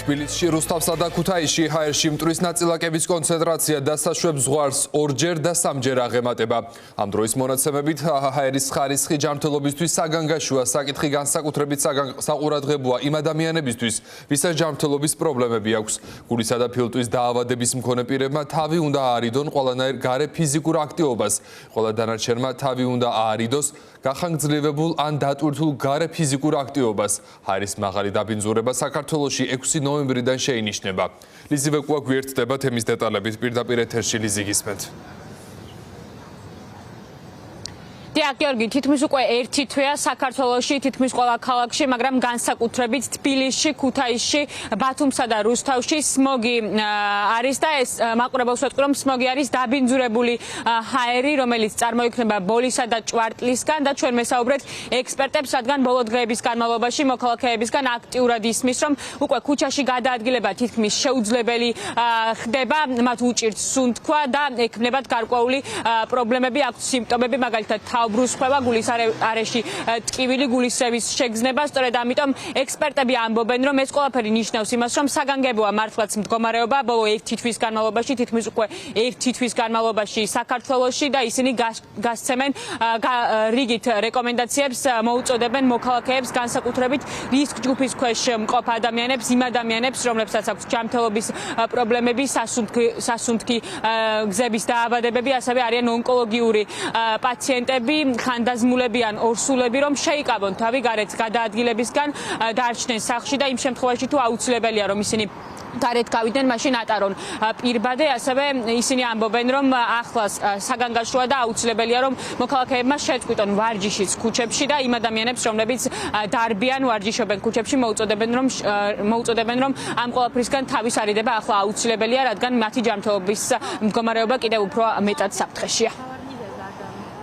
თბილისში, რუსთავსა და ქუთაისში ჰაერში მტვრის ნაწილაკების კონცენტრაცია დასაშვებ ზღვარს ორჯერ და სამჯერ აღემატება. ამ დროის მონაცემებით ჰაერის ხარისხი ჯანმრთელობისთვის საგანგაშოა, საკითხი განსაკუთრებით საყურადღებოა იმ ადამიანებისთვის, ვისაც ჯანმრთელობის პრობლემები აქვს. გულისა და ფილტვის დაავადების მქონე პირებმა თავი უნდა აარიდონ ყველანაირ გარე ფიზიკურ აქტივობას. ყველა დანარჩენმა თავი უნდა აარიდოს გახანგრძლივებულ ან დატვირთულ გარე ფიზიკურ აქტივობას. ჰაერის მაღალი დაბინძურება საქართველოში 6 ნოემბრიდან შეინიშნება. ლიზი ვეკუა გვერდდება თემის დეტალებით პირდაპირ ეთერში ლიზი გისმენთ. გიორგი, თითქმის უკვე ერთი თვეა საქართველოში, თითქმის ყველა ქალაქში, მაგრამ განსაკუთრებით თბილისში, ქუთაისში, ბათუმსა და რუსთავში სმოგი არის და ეს მაყურებელს ვეთქვი, რომ სმოგი არის დაბინძურებული ჰაერი, რომელიც წარმოიქმნება ბოლისა და ჭვარტლისგან და ჩვენ მესაუბრეთ ექსპერტებს, რადგან ბოლო დღეების განმავლობაში მოქალაქეებისგან აქტიურად ისმის, რომ უკვე ქუჩაში გადაადგილება თითქმის შეუძლებელი ხდება, მათ უჭირთ სუნთქვა და ექმნებათ გარკვეული პრობლემები, აქვთ სიმპტომები, მაგალითად ბრუსხვევა, გულის არეში ტკივილი, გულისრევის შეგრძნება, სწორედ ამიტომ ექსპერტები ამბობენ, რომ ეს ყველაფერი ნიშნავს იმას, რომ საგანგებოა მართლაც მდგომარეობა ბოლო ერთი თვის განმავლობაში, თითქმის უკვე ერთი თვის განმავლობაში საქართველოში და ისინი გასცემენ რიგით რეკომენდაციებს, მოუწოდებენ მოქალაქეებს განსაკუთრებით რისკ ჯგუფის ქვეშ მყოფ ადამიანებს, იმ ადამიანებს, რომლებსაც აქვს ჯანმრთელობის პრობლემები, სასუნთქი გზების დაავადებები, ასევე არიან ონკოლოგიური პაციენტები, ხანდაზმულები ან ორსულები, რომ შეიკავონ თავი გარეთ გადაადგილებისგან, დარჩნენ სახლში და იმ შემთხვევაში თუ აუცილებელია, რომ ისინი გარეთ გავიდნენ, მაშინ ატარონ პირბადე, ასევე ისინი ამბობენ, რომ ახლას საგანგაშოა და აუცილებელია, რომ მოქალაქეებმა შეწყვიტონ ვარჯიშიც ქუჩებში და იმ ადამიანებს, რომლებიც დარბიან, ვარჯიშობენ ქუჩებში, მოუწოდებენ, რომ ამ ყველაფრისგან თავის არიდება ახლა აუცილებელია, რადგან მათი ჯანმრთელობის მდგომარეობა კიდევ უფრო მეტად საფრთხეშია.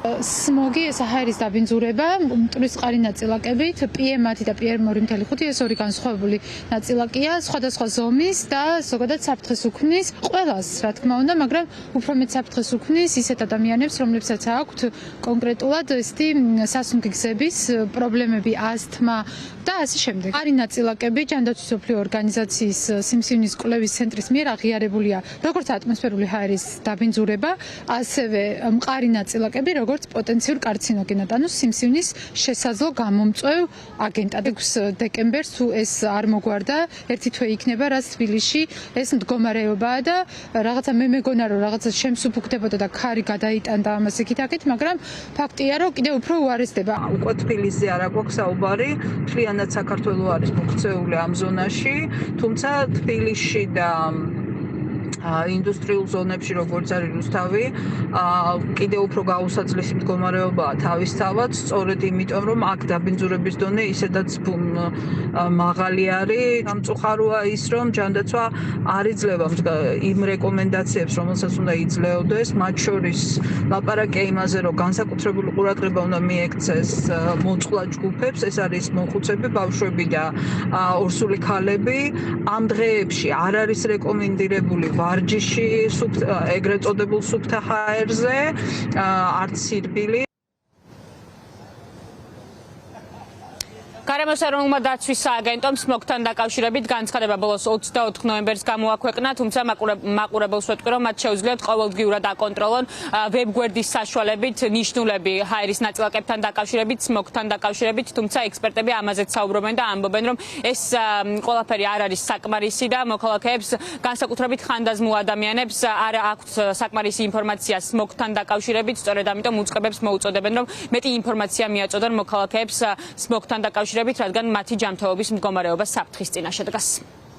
სმოგი ეს ჰაერის დაბინძურება მტვრის წყალი ნაწილაკებით PM10 და PM2.5 ეს ორი განსხვავებული ნაწილაკია სხვადასხვა ზომის და ზოგადად საფრთხეს უქმნის ყველას რა თქმა უნდა, მაგრამ უფრო მეტ საფრთხეს უქმნის ისეთ ადამიანებს, რომლებსაც აქვთ კონკრეტულად ესეთი სასუნთქი გზების პრობლემები, ასთმა და ასე შემდეგ. არი ნაწილაკები ჯანდაცვის მსოფლიო ორგანიზაციის სიმსივნის კვლევის ცენტრის მიერ აღიარებულია როგორც ატმოსფერული ჰაერის დაბინძურება, ასევე მყარი ნაწილაკები, როგორც პოტენციურ კარცინოგენად, ანუ სიმსივნის შესაძლო გამომწვევ აგენტად. 6 დეკემბერს თუ ეს არ მოგვარდა, ერთი თვე იქნება, რაც თბილისში ეს მდგომარეობაა და რაღაცა მე მეგონა რომ რაღაცა შემსუფუქდებოდა და ქარი გადაიტანდა ამას იქით-აქეთ, მაგრამ ფაქტია რომ კიდევ უფრო უარესდება. უკვე თბილისზე არა გვაქვს საუბარი, მთლიანად საქართველო არის მოქცეული ამ ზონაში, თუმცა თბილისში და ინდუსტრიულ ზონებში, როგორც არის რუსთავი, კიდევ უფრო გაუსაძლისი მდგომარეობაა თავისთავად, სწორედ იმიტომ, რომ აქ დაბინძურების დონე ისედაც მაღალი არის. სამწუხაროა ის, რომ ჯანდაცვა არ იძლევა იმ რეკომენდაციებს, რომელსაც უნდა იძლეოდეს, მათ შორის ლაპარაკია იმაზე, რომ განსაკუთრებული ყურადღება უნდა მიექცეს მოწყვლად ჯგუფებს, ეს არის მოხუცები, ბავშვები და ორსული ქალები. ამ დღეებში არ არის რეკომენდირებული ვარჯიში ეგრეთ წოდებულ სუფთა ჰაერზე, არც სირბილი. გარემოს ეროვნულმა დაცვის სააგენტომ სმოგთან დაკავშირებით განცხადება ბოლოს 24 ნოემბერს გამოაქვეყნა, თუმცა მაყურებელს ვეთქვი, რომ მათ შეუძლიათ ყოველდღიურად აკონტროლონ ვებგვერდის საშუალებით ნიშნულები ჰაერის ნაწილაკებთან დაკავშირებით, სმოგთან დაკავშირებით, თუმცა ექსპერტები ამაზეც საუბრობენ და ამბობენ, რომ ეს ყველაფერი არ არის საკმარისი და მოქალაქეებს, განსაკუთრებით ხანდაზმულ ადამიანებს არ აქვთ საკმარისი ინფორმაცია სმოგთან დაკავშირებით, სწორედ ამიტომ უწყებებს მოუწოდებენ, რომ მეტი ინფორმაცია მიაწოდონ მოქალაქეებს სმოგთან დაკავშირებით, რადგან მათი ჯანმრთელობის მდგომარეობა საფრთხის წინაშე დგას.